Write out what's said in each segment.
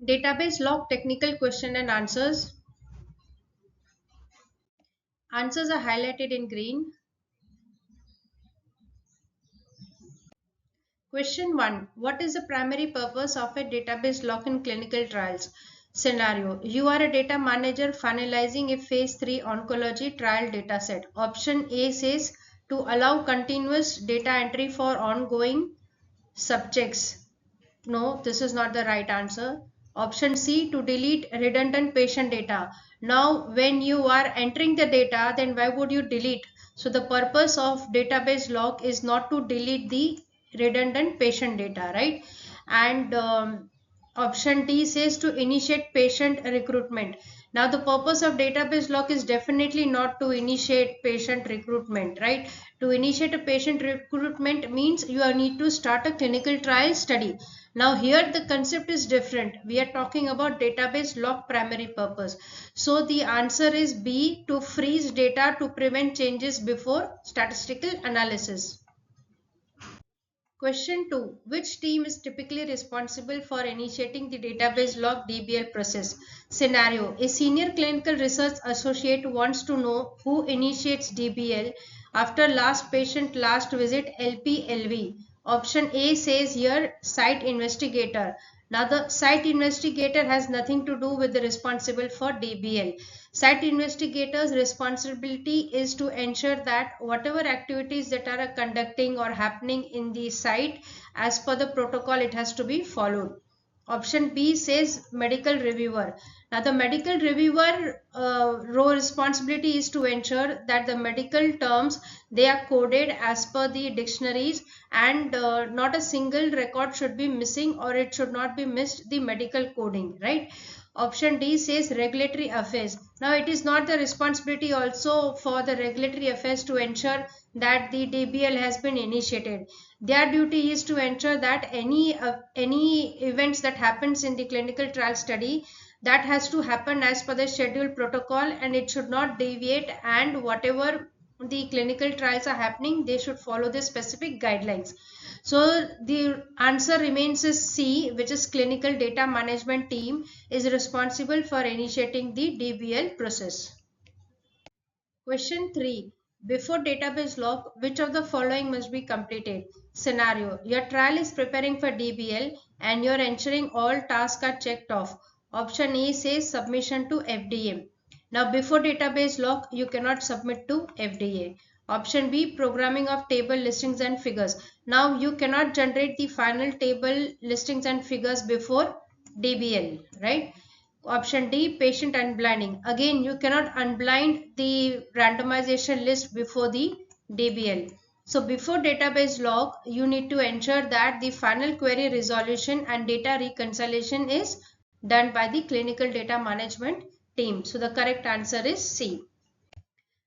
Database log technical question and answers. Answers are highlighted in green. Question 1. What is the primary purpose of a database lock in clinical trials? Scenario. You are a data manager finalizing a phase 3 oncology trial dataset. Option A says to allow continuous data entry for ongoing subjects. No, this is not the right answer. Option C, to delete redundant patient data. Now, when you are entering the data, then why would you delete? So the purpose of database lock is not to delete the redundant patient data, right? And option D says to initiate patient recruitment. Now the purpose of database lock is definitely not to initiate patient recruitment, right? To initiate a patient recruitment means you need to start a clinical trial study. Now here the concept is different. We are talking about database lock primary purpose. So the answer is B, to freeze data to prevent changes before statistical analysis. Question 2. Which team is typically responsible for initiating the database log DBL process? Scenario. A senior clinical research associate wants to know who initiates DBL after last patient last visit LPLV. Option A says here site investigator. Now the site investigator has nothing to do with the responsible for DBL. Site investigators' responsibility is to ensure that whatever activities that are conducting or happening in the site, as per the protocol, it has to be followed. Option B says medical reviewer. Now the medical reviewer role responsibility is to ensure that the medical terms, they are coded as per the dictionaries, and not a single record should be missing, or it should not be missed the medical coding, right? Option D says regulatory affairs. Now it is not the responsibility also for the regulatory affairs to ensure that the DBL has been initiated. Their duty is to ensure that any events that happens in the clinical trial study, that has to happen as per the scheduled protocol, and it should not deviate, and whatever the clinical trials are happening, they should follow the specific guidelines. So the answer remains is C, which is clinical data management team is responsible for initiating the DBL process. Question 3. Before database lock, which of the following must be completed? Scenario. Your trial is preparing for DBL and you are ensuring all tasks are checked off. Option A says submission to FDA. Now before database lock, you cannot submit to FDA. Option B, programming of table listings and figures. Now you cannot generate the final table listings and figures before DBL, right? Option D, patient unblinding. Again, you cannot unblind the randomization list before the DBL. So before database lock, you need to ensure that the final query resolution and data reconciliation is done by the clinical data management team. So the correct answer is C.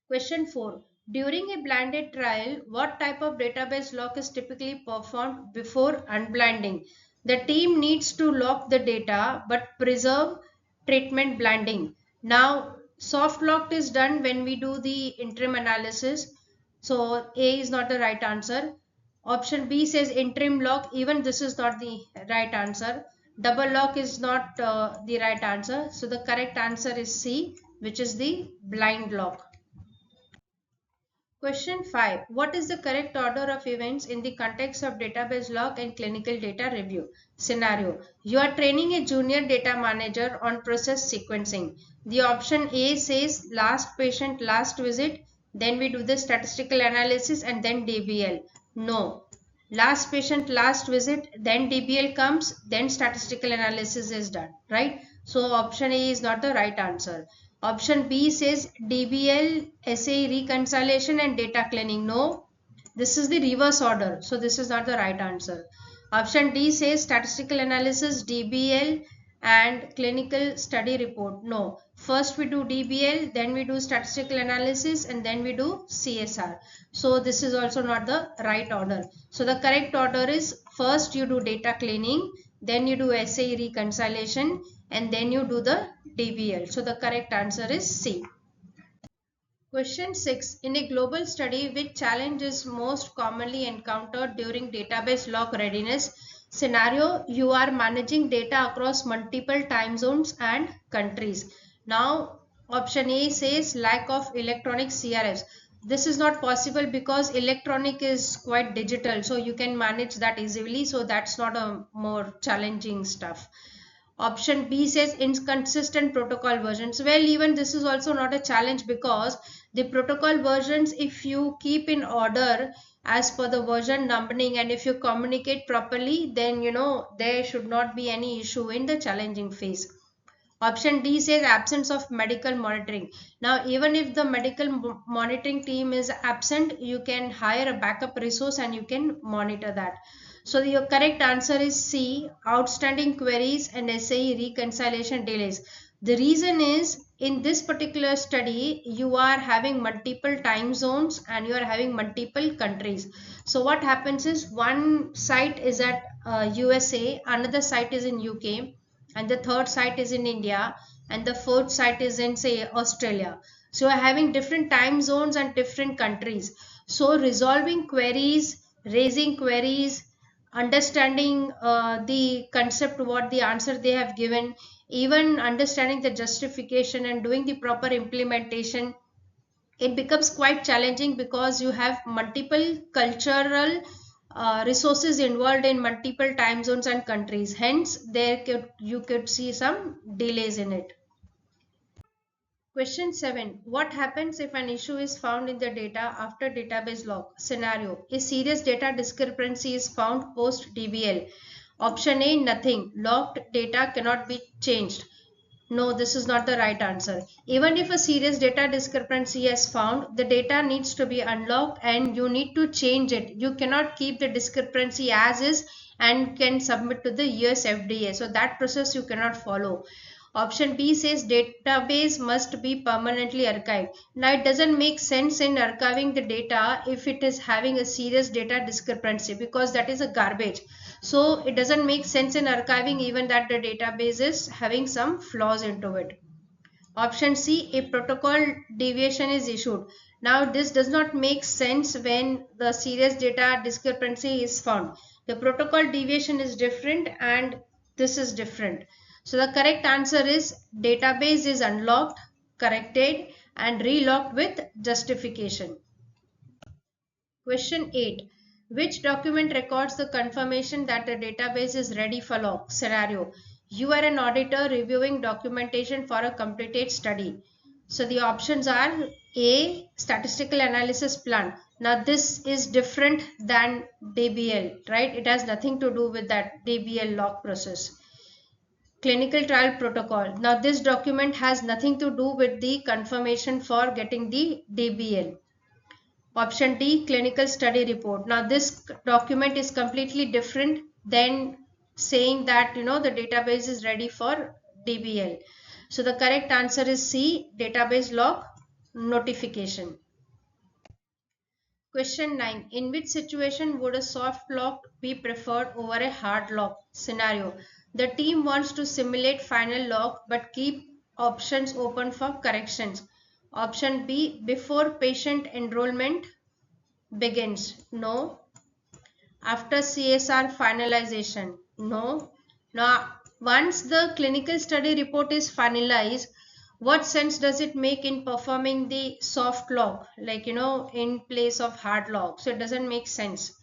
Question 4. During a blinded trial, what type of database lock is typically performed before unblinding? The team needs to lock the data but preserve treatment blinding. Now, soft lock is done when we do the interim analysis. So, A is not the right answer. Option B says interim lock. Even this is not the right answer. Double lock is not the right answer. So, the correct answer is C, which is the blind lock. Question 5. What is the correct order of events in the context of database lock and clinical data review? Scenario. You are training a junior data manager on process sequencing. The option A says last patient, last visit, then we do the statistical analysis and then DBL. No. Last patient, last visit, then DBL comes, then statistical analysis is done, right? So option A is not the right answer. Option B says DBL, SAE reconciliation and data cleaning. No, this is the reverse order. So this is not the right answer. Option D says statistical analysis, DBL and clinical study report. No, first we do DBL, then we do statistical analysis and then we do CSR. So this is also not the right order. So the correct order is first you do data cleaning, then you do SAE reconciliation and then you do the DBL. So the correct answer is C. Question 6. In a global study, which challenge is most commonly encountered during database lock readiness? Scenario, you are managing data across multiple time zones and countries. Now, option A says lack of electronic CRFs. This is not possible because electronic is quite digital, so you can manage that easily. So that's not a more challenging stuff. Option B says inconsistent protocol versions. Well, even this is also not a challenge because the protocol versions, if you keep in order as per the version numbering and if you communicate properly, then there should not be any issue in the challenging phase. Option D says absence of medical monitoring. Now, even if the medical monitoring team is absent, you can hire a backup resource and you can monitor that. So, your correct answer is C, outstanding queries and SAE reconciliation delays. The reason is in this particular study, you are having multiple time zones and you are having multiple countries. So, what happens is one site is at USA, another site is in UK, and the third site is in India, and the fourth site is in, say, Australia. So, are having different time zones and different countries. So, resolving queries, raising queries, understanding the concept, what the answer they have given, even understanding the justification and doing the proper implementation, it becomes quite challenging because you have multiple cultural resources involved in multiple time zones and countries. Hence, you could see some delays in it. Question 7. What happens if an issue is found in the data after database lock? Scenario. A serious data discrepancy is found post DBL. Option A, nothing. Locked data cannot be changed. No, this is not the right answer. Even if a serious data discrepancy is found, the data needs to be unlocked and you need to change it. You cannot keep the discrepancy as is and can submit to the US FDA. So that process you cannot follow. Option B says database must be permanently archived. Now it doesn't make sense in archiving the data if it is having a serious data discrepancy because that is a garbage. So it doesn't make sense in archiving even that the database is having some flaws into it. Option C, a protocol deviation is issued. Now this does not make sense when the serious data discrepancy is found. The protocol deviation is different and this is different. So the correct answer is database is unlocked, corrected and relocked with justification. Question 8. Which document records the confirmation that the database is ready for lock? Scenario. You are an auditor reviewing documentation for a completed study. So the options are A, statistical analysis plan. Now this is different than DBL, right? It has nothing to do with that DBL lock process. Clinical trial protocol. Now this document has nothing to do with the confirmation for getting the DBL. Option D, clinical study report. Now this document is completely different than saying that the database is ready for DBL. So the correct answer is C, database lock notification. Question 9. In which situation would a soft lock be preferred over a hard lock? Scenario. The team wants to simulate final lock but keep options open for corrections. Option B, before patient enrollment begins. No. After CSR finalization. No. Now, once the clinical study report is finalized, what sense does it make in performing the soft lock, like in place of hard lock? So it doesn't make sense.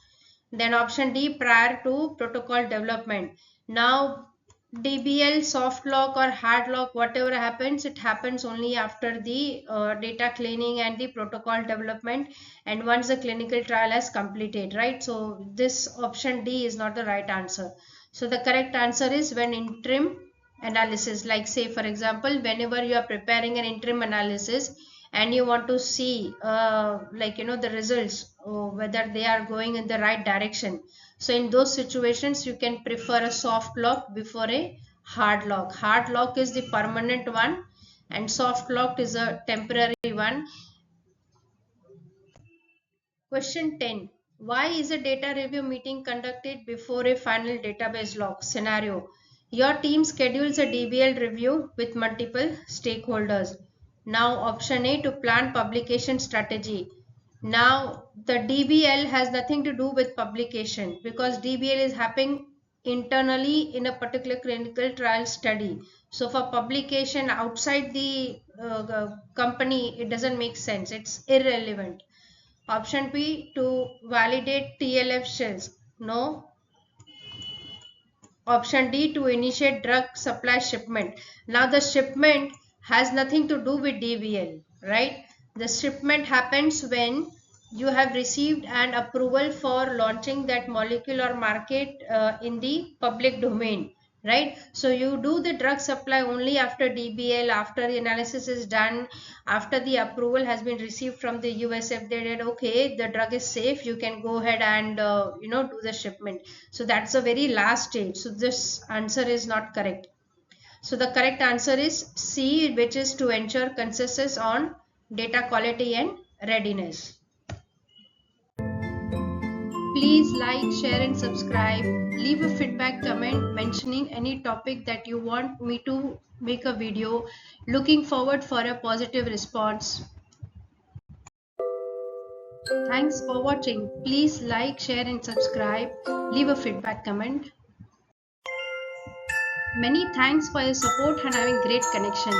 Then option D, prior to protocol development. Now DBL soft lock or hard lock, whatever happens, it happens only after the data cleaning and the protocol development and once the clinical trial has completed, right? So this option D is not the right answer. So the correct answer is when interim analysis, like say for example, whenever you are preparing an interim analysis and you want to see the results, whether they are going in the right direction. So in those situations, you can prefer a soft lock before a hard lock. Hard lock is the permanent one and soft lock is a temporary one. Question 10. Why is a data review meeting conducted before a final database lock? Scenario. Your team schedules a DBL review with multiple stakeholders. Now option A, to plan publication strategy. Now the DBL has nothing to do with publication because DBL is happening internally in a particular clinical trial study. So for publication outside the company, it doesn't make sense. It's irrelevant. Option B, to validate TLF shells. No. Option D, to initiate drug supply shipment. Now the shipment has nothing to do with DBL, right? The shipment happens when you have received an approval for launching that molecule or market in the public domain, right? So you do the drug supply only after DBL, after the analysis is done, after the approval has been received from the US FDA that okay, the drug is safe, you can go ahead and do the shipment. So that's the very last stage. So this answer is not correct. So the correct answer is C, which is to ensure consensus on data quality and readiness. Please like, share and subscribe. Leave a feedback comment mentioning any topic that you want me to make a video. Looking forward for a positive response. Thanks for watching. Please like, share and subscribe. Leave a feedback comment. Many thanks for your support and having great connection.